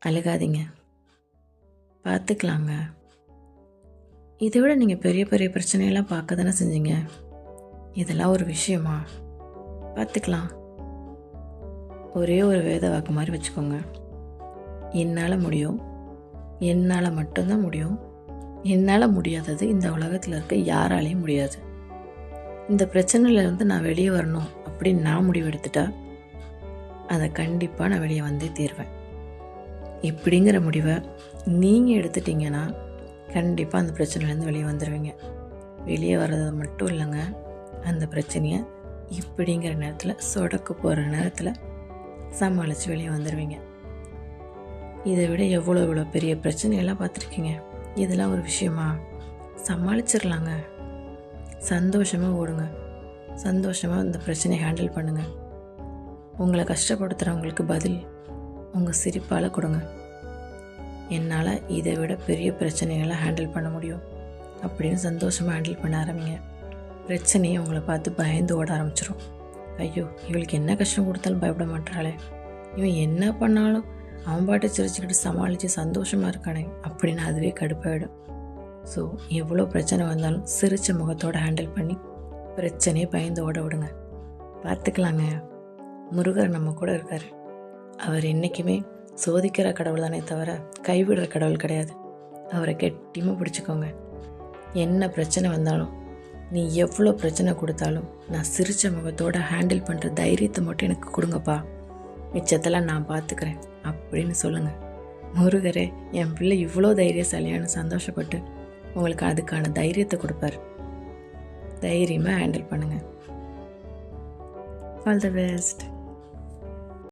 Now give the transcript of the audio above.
அழுகாதீங்க, பார்த்துக்கலாங்க. இதை விட நீங்கள் பெரிய பெரிய பிரச்சனையெல்லாம் பார்க்க தானே செஞ்சீங்க. இதெல்லாம் ஒரு விஷயமா? பார்த்துக்கலாம். ஒரே ஒரு வேத வாக்கு மாதிரி வச்சுக்கோங்க. என்னால் முடியும், என்னால் மட்டும்தான் முடியும், என்னால் முடியாதது இந்த உலகத்தில் இருக்க யாராலையும் முடியாது. இந்த பிரச்சனையிலேருந்து நான் வெளியே வரணும் அப்படின்னு நான் முடிவெடுத்துட்டா அதை கண்டிப்பாக நான் வெளியே வந்தே தீர்வேன். இப்படிங்கிற முடிவை நீங்கள் எடுத்துட்டிங்கன்னா கண்டிப்பாக அந்த பிரச்சனையிலேருந்து வெளியே வந்துடுவீங்க. வெளியே வர்றது மட்டும் இல்லைங்க, அந்த பிரச்சனையை இப்படிங்கிற நேரத்தில் சொடக்கு போகிற நேரத்தில் சமாளித்து வெளியே வந்துடுவீங்க. இதை விட எவ்வளோ பெரிய பிரச்சனையெல்லாம் பார்த்துருக்கீங்க. இதெல்லாம் ஒரு விஷயமா? சமாளிச்சிடலாங்க. சந்தோஷமாக ஓடுங்க, சந்தோஷமாக இந்த பிரச்சனையை ஹேண்டில் பண்ணுங்கள். உங்களை கஷ்டப்படுத்துகிறவங்களுக்கு பதில் உங்கள் சிரிப்பால் கொடுங்க. என்னால் இதை விட பெரிய பிரச்சனைகளை ஹேண்டில் பண்ண முடியும் அப்படின்னு சந்தோஷமாக ஹேண்டில் பண்ண ஆரம்பிங்க. பிரச்சனையை உங்களை பார்த்து பயந்து ஓட ஆரம்பிச்சிடும். ஐயோ, இவளுக்கு என்ன கஷ்டம் கொடுத்தாலும் பயப்பட மாட்டாளே, இவன் என்ன பண்ணாலும் அவன் பாட்டு சிரிச்சுக்கிட்டு சமாளித்து சந்தோஷமாக இருக்கானே அப்படின்னு அதுவே கடுப்பாயிடும். ஸோ எவ்வளோ பிரச்சனை வந்தாலும் சிரித்த முகத்தோடு ஹேண்டில் பண்ணி பிரச்சனையை பயந்து ஓட விடுங்க. பார்த்துக்கலாங்க. முருகர் நம்ம கூட இருக்கார். அவர் என்றைக்குமே சோதிக்கிற கடவுள் தானே தவிர கைவிடுற கடவுள் கிடையாது. அவரை கெட்டியமாக பிடிச்சிக்கோங்க. என்ன பிரச்சனை வந்தாலும், நீ எவ்வளோ பிரச்சனை கொடுத்தாலும் நான் சிரித்த முகத்தோடு ஹேண்டில் பண்ணுற தைரியத்தை மட்டும் எனக்கு கொடுங்கப்பா, மிச்சத்தெல்லாம் நான் பார்த்துக்கிறேன் அப்படின்னு சொல்லுங்கள். முருகரே என் பிள்ளை இவ்வளோ தைரியசாலியானு சந்தோஷப்பட்டு உங்களுக்கு அதுக்கான தைரியத்தை கொடுப்பார். தைரியமாக ஹேண்டில் பண்ணுங்கள். All the best.